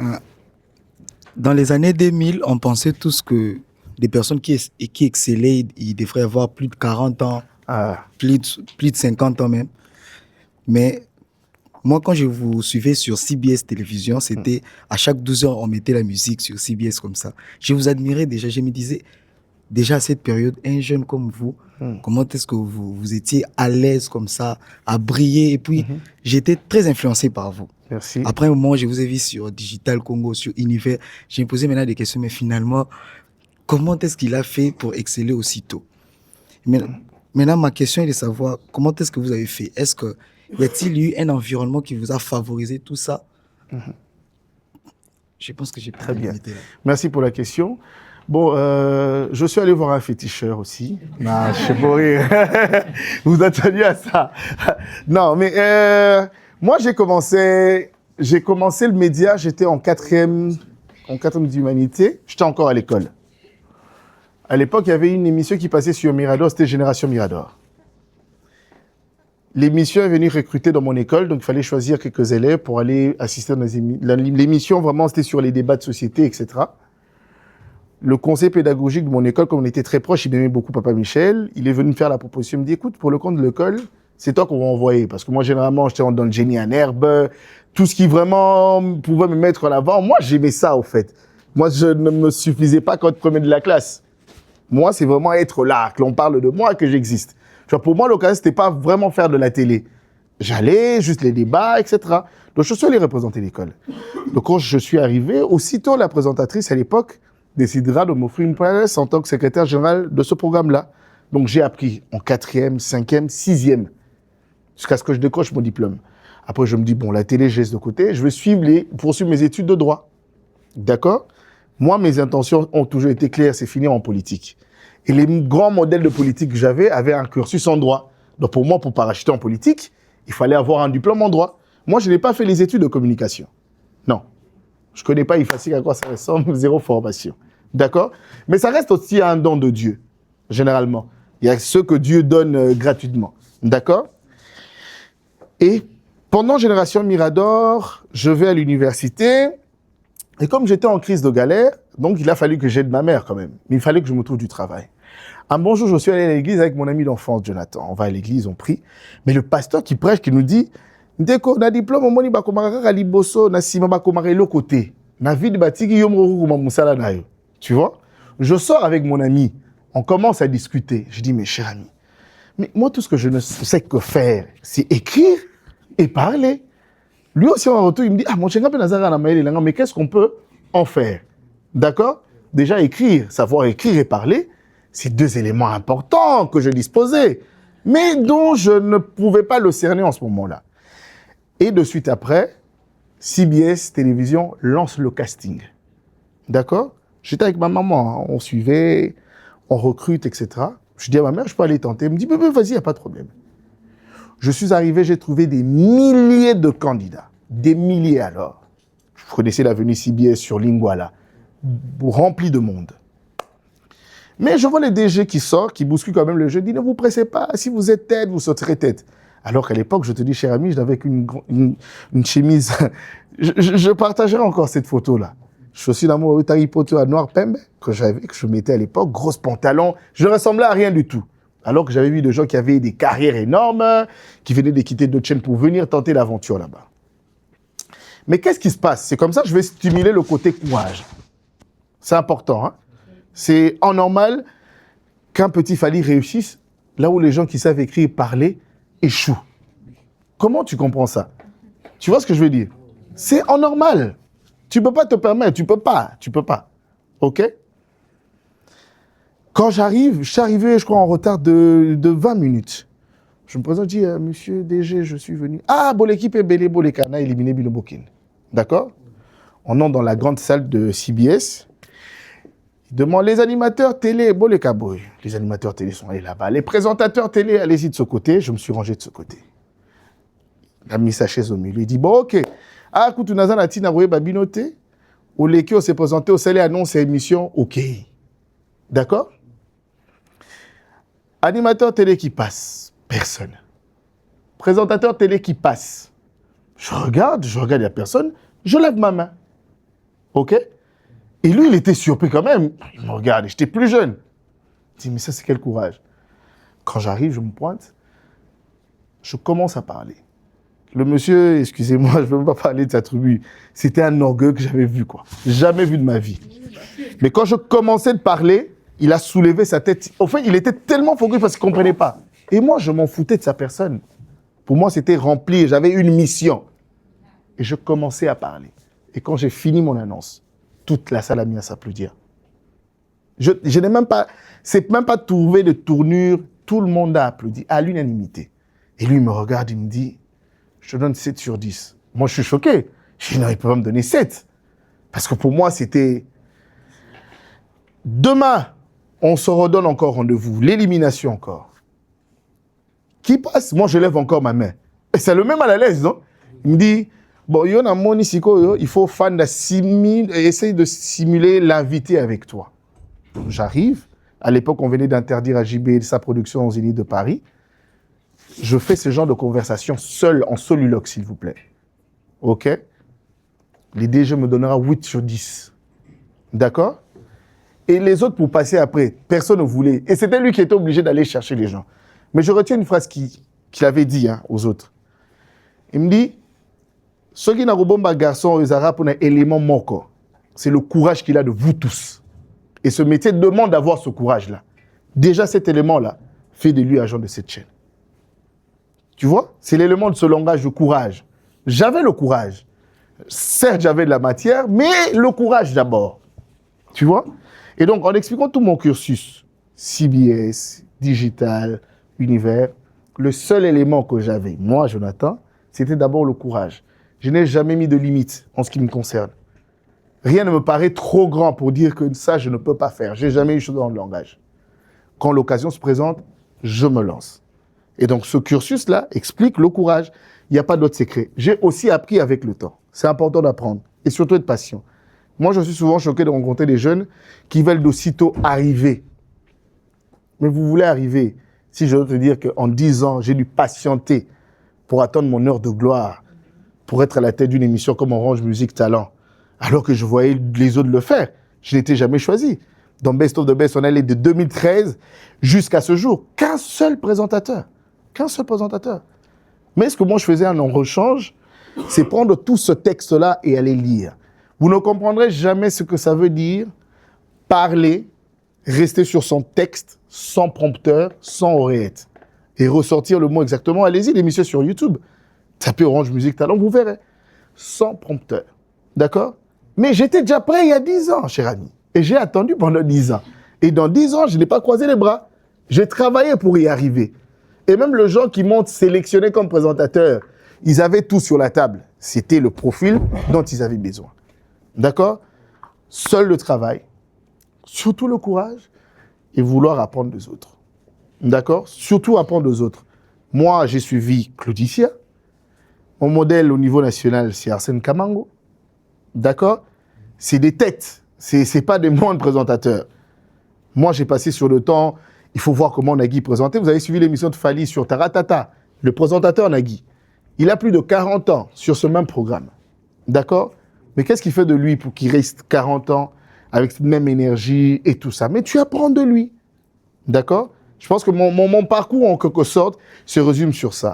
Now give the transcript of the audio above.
Euh, Dans les années 2000, on pensait tous que des personnes qui excellaient, ils devraient avoir plus de 40 ans, Ah, plus de 50 ans même. Mais moi, quand je vous suivais sur CBS Télévision, c'était à chaque 12 heures, on mettait la musique sur CBS comme ça. Je vous admirais déjà. Je me disais, déjà à cette période, un jeune comme vous, comment est-ce que vous étiez à l'aise comme ça, à briller. Et puis, j'étais très influencé par vous. merci. Après un moment, je vous ai vu sur Digital Congo, sur Univers. Je me posais maintenant des questions, mais finalement, comment est-ce qu'il a fait pour exceller aussitôt? Mais, maintenant, ma question est de savoir comment est-ce que vous avez fait? Y a-t-il eu un environnement qui vous a favorisé tout ça? Je pense que j'ai pu Très me bien. limiter là. Merci pour la question. Bon, je suis allé voir un féticheur aussi. Non, je sais pas rire. Vous attendiez à ça. Non, mais moi, j'ai commencé le média, j'étais en quatrième d'humanité. J'étais encore à l'école. À l'époque, il y avait une émission qui passait sur Mirador, c'était Génération Mirador. L'émission est venue recruter dans mon école, donc il fallait choisir quelques élèves pour aller assister dans l'émission. Vraiment, c'était sur les débats de société, etc. Le conseil pédagogique de mon école, comme on était très proches, il aimait beaucoup Papa Michel. Il est venu me faire la proposition. Il me dit, écoute, pour le compte de l'école, c'est toi qu'on va envoyer. Parce que moi, généralement, j'étais dans le génie en herbe. Tout ce qui vraiment pouvait me mettre en avant. Moi, j'aimais ça, au fait. Moi, je ne me suffisais pas quand premier de la classe. Moi, c'est vraiment être là, que l'on parle de moi, que j'existe. Tu vois, pour moi, l'occasion, c'était pas vraiment faire de la télé. J'allais, juste les débats, etc. Donc, je suis allé représenter l'école. Donc, quand je suis arrivé, aussitôt, la présentatrice, à l'époque, décidera de m'offrir une place en tant que secrétaire général de ce programme-là. Donc, j'ai appris en 4e, 5e, 6e, jusqu'à ce que je décroche mon diplôme. Après, je me dis, bon, la télé, je laisse de côté. Je vais poursuivre mes études de droit. D'accord? Moi, mes intentions ont toujours été claires, c'est finir en politique. Et les grands modèles de politique que j'avais avaient un cursus en droit. Donc, pour moi, pour parachuter en politique, il fallait avoir un diplôme en droit. Moi, je n'ai pas fait les études de communication. Non. Je ne connais pas IFASIC, à quoi ça ressemble, zéro formation. D'accord? Mais ça reste aussi un don de Dieu, généralement. Il y a ceux que Dieu donne gratuitement. D'accord? Et pendant Génération Mirador, je vais à l'université. Et comme j'étais en crise de galère, donc il a fallu que j'aide ma mère quand même. Mais il fallait que je me trouve du travail. Un bon jour, je suis allé à l'église avec mon ami d'enfance, Jonathan. On va à l'église, on prie. Mais le pasteur qui prêche, qui nous dit, dès qu'on a diplôme, on va commencer liboso, na sima ba commencer le côté. Na vie de batigi yomro kuma musala na yo. Tu vois? Je sors avec mon ami. On commence à discuter. Je dis, mes chers amis, mais moi, tout ce que je ne sais que faire, c'est écrire et parler. Lui aussi, en retour, il me dit, ah, mon chéri, mais qu'est-ce qu'on peut en faire? D'accord? Déjà, écrire, savoir écrire et parler, c'est deux éléments importants que je disposais, mais dont je ne pouvais pas le cerner en ce moment-là. Et de suite après, CBS Télévision lance le casting. D'accord? J'étais avec ma maman, hein, on suivait, on recrute, etc. Je dis à ma mère, je peux aller tenter. Elle me dit, bébé, vas-y, il n'y a pas de problème. Je suis arrivé, j'ai trouvé des milliers de candidats. Des milliers alors. Vous connaissez l'avenue CBS sur Lingwala, rempli de monde. Mais je vois les DG qui sortent, qui bousculent quand même le jeu. Je dis, ne vous pressez pas, si vous êtes tête, vous sauterez tête. Alors qu'à l'époque, je te dis, cher ami, j'avais une chemise. je partagerai encore cette photo-là. Je suis dans mon Harry Potter à noir pembe, que je mettais à l'époque, grosse pantalon. Je ne ressemblais à rien du tout. Alors que j'avais vu des gens qui avaient des carrières énormes, qui venaient de quitter d'autres chaînes pour venir tenter l'aventure là-bas. Mais qu'est-ce qui se passe? C'est comme ça que je vais stimuler le côté courage. C'est important. Hein? C'est en normal qu'un petit Fally réussisse là où les gens qui savent écrire et parler échouent. Comment tu comprends ça? Tu vois ce que je veux dire? C'est en normal. Tu ne peux pas te permettre. Tu peux pas. OK? Quand je suis arrivé, je crois, en retard de 20 minutes. Je me présente, je dis, monsieur DG, je suis venu. Ah, bon, l'équipe est belle, bon, les canards éliminés Bilobokin. D'accord? On entre dans la grande salle de CBS. Il demande les animateurs télé, bon, les cabouilles. Les animateurs télé sont allés là-bas. Les présentateurs télé, allez-y de ce côté. Je me suis rangé de ce côté. Il a mis sa chaise au milieu. Il dit, bon, ok. Ah, écoute, on a tina roye babinoté. Au l'équipe, on s'est présenté au salaire annonce et émission. Ok. D'accord? Animateur télé qui passe. Personne. Présentateur télé qui passe. Je regarde, il n'y a personne. Je lève ma main. OK? Et lui, il était surpris quand même. Il me regarde, j'étais plus jeune. Il dit, mais ça, c'est quel courage. Quand j'arrive, je me pointe, je commence à parler. Le monsieur, excusez-moi, je ne veux même pas parler de sa tribu. C'était un orgueil que j'avais vu, quoi. Jamais vu de ma vie. Mais quand je commençais de parler, il a soulevé sa tête. Au fait, il était tellement focus parce qu'il ne comprenait pas. Et moi, je m'en foutais de sa personne. Pour moi, c'était rempli. J'avais une mission. Et je commençais à parler. Et quand j'ai fini mon annonce, toute la salle a mis à s'applaudir. Je n'ai même pas... C'est même pas trouvé de tournure. Tout le monde a applaudi, à l'unanimité. Et lui, il me regarde, il me dit, je te donne 7 sur 10. Moi, je suis choqué. Je dis, non, il peut pas me donner 7. Parce que pour moi, c'était... Demain, on se redonne encore rendez-vous. L'élimination encore. Qui passe? Moi, je lève encore ma main. Et ça le met mal à l'aise, non? Il me dit, bon, il faut essayer de simuler l'invité avec toi. J'arrive. À l'époque, on venait d'interdire à JB sa production aux Zénith de Paris. Je fais ce genre de conversation seul, en soliloque, s'il vous plaît. OK? Les DG me donnera 8 sur 10. D'accord? Et les autres, pour passer après, personne ne voulait. Et c'était lui qui était obligé d'aller chercher les gens. Mais je retiens une phrase qu'il avait dit aux autres. Il me dit, ce qui n'a pas garçon, ils arabes pour un élément moko. C'est le courage qu'il a de vous tous. Et ce métier demande d'avoir ce courage-là. Déjà, cet élément-là fait de lui agent de cette chaîne. Tu vois? C'est l'élément de ce langage de courage. J'avais le courage. Certes, j'avais de la matière, mais le courage d'abord. Tu vois? Et donc, en expliquant tout mon cursus, CBS, digital, univers, le seul élément que j'avais, moi, Jonathan, c'était d'abord le courage. Je n'ai jamais mis de limite en ce qui me concerne. Rien ne me paraît trop grand pour dire que ça, je ne peux pas faire. Je n'ai jamais eu chose dans le langage. Quand l'occasion se présente, je me lance. Et donc, ce cursus-là explique le courage. Il n'y a pas d'autre secret. J'ai aussi appris avec le temps. C'est important d'apprendre. Et surtout être patient. Moi, je suis souvent choqué de rencontrer des jeunes qui veulent d'aussitôt arriver. Mais vous voulez arriver. Si je veux te dire qu'en 10 ans, j'ai dû patienter pour attendre mon heure de gloire, pour être à la tête d'une émission comme Orange Musique Talent, alors que je voyais les autres le faire. Je n'étais jamais choisi. Dans Best of the Best, on allait de 2013 jusqu'à ce jour. Qu'un seul présentateur. Qu'un seul présentateur. Mais ce que moi je faisais en rechange, c'est prendre tout ce texte-là et aller lire. Vous ne comprendrez jamais ce que ça veut dire parler, rester sur son texte, sans prompteur, sans oreillette. Et ressortir le mot exactement. Allez-y, l'émission sur YouTube. Tapez Orange Musique Talent, vous verrez. Sans prompteur. D'accord? Mais j'étais déjà prêt il y a 10 ans, cher ami. Et j'ai attendu pendant 10 ans. Et dans 10 ans, je n'ai pas croisé les bras. J'ai travaillé pour y arriver. Et même les gens qui m'ont sélectionné comme présentateur, ils avaient tout sur la table. C'était le profil dont ils avaient besoin. D'accord? Seul le travail, surtout le courage et vouloir apprendre des autres. D'accord? Surtout apprendre des autres. Moi, j'ai suivi Claudicia. Mon modèle au niveau national, c'est Arsène Kamango. D'accord? C'est des têtes. C'est pas des moindres présentateurs. Moi, j'ai passé sur le temps, il faut voir comment Nagui présentait. Vous avez suivi l'émission de Fali sur Taratata, le présentateur Nagui. Il a plus de 40 ans sur ce même programme. D'accord? Mais qu'est-ce qui fait de lui pour qu'il reste 40 ans avec cette même énergie et tout ça? Mais tu apprends de lui. D'accord? Je pense que mon parcours, en quelque sorte, se résume sur ça.